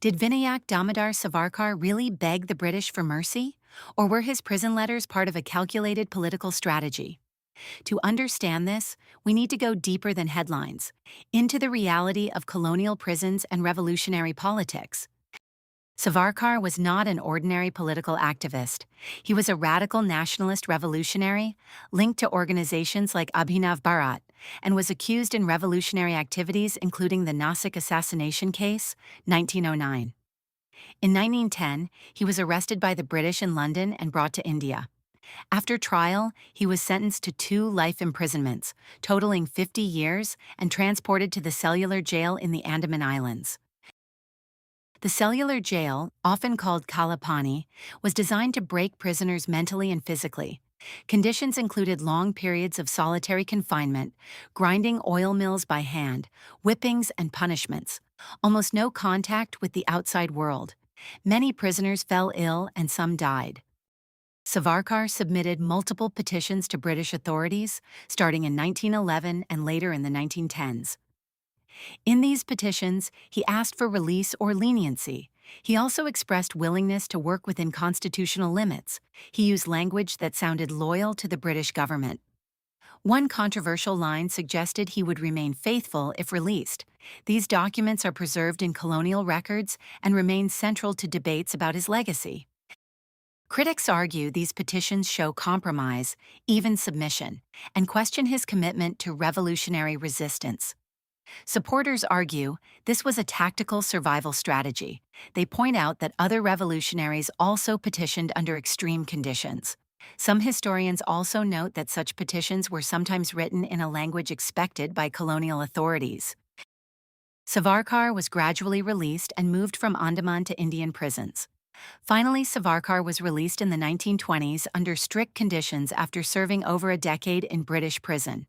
Did Vinayak Damodar Savarkar really beg the British for mercy? Or were his prison letters part of a calculated political strategy? To understand this, we need to go deeper than headlines, into the reality of colonial prisons and revolutionary politics. Savarkar was not an ordinary political activist. He was a radical nationalist revolutionary linked to organizations like Abhinav Bharat and was accused in revolutionary activities including the Nasik assassination case, 1909. In 1910, he was arrested by the British in London and brought to India. After trial, he was sentenced to 2 life imprisonments, totaling 50 years, and transported to the Cellular Jail in the Andaman Islands. The Cellular Jail, often called Kala Pani, was designed to break prisoners mentally and physically. Conditions included long periods of solitary confinement, grinding oil mills by hand, whippings and punishments, almost no contact with the outside world. Many prisoners fell ill and some died. Savarkar submitted multiple petitions to British authorities, starting in 1911 and later in the 1910s. In these petitions, he asked for release or leniency. He also expressed willingness to work within constitutional limits. He used language that sounded loyal to the British government. One controversial line suggested he would remain faithful if released. These documents are preserved in colonial records and remain central to debates about his legacy. Critics argue these petitions show compromise, even submission, and question his commitment to revolutionary resistance. Supporters argue this was a tactical survival strategy. They point out that other revolutionaries also petitioned under extreme conditions. Some historians also note that such petitions were sometimes written in a language expected by colonial authorities. Savarkar was gradually released and moved from Andaman to Indian prisons. Finally, Savarkar was released in the 1920s under strict conditions after serving over a decade in British prison.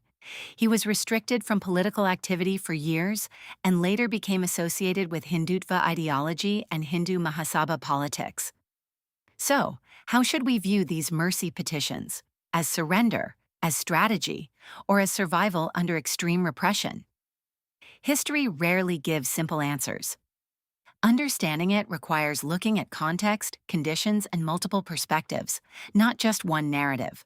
He was restricted from political activity for years and later became associated with Hindutva ideology and Hindu Mahasabha politics. So, how should we view these mercy petitions? As surrender, as strategy, or as survival under extreme repression? History rarely gives simple answers. Understanding it requires looking at context, conditions, and multiple perspectives, not just one narrative.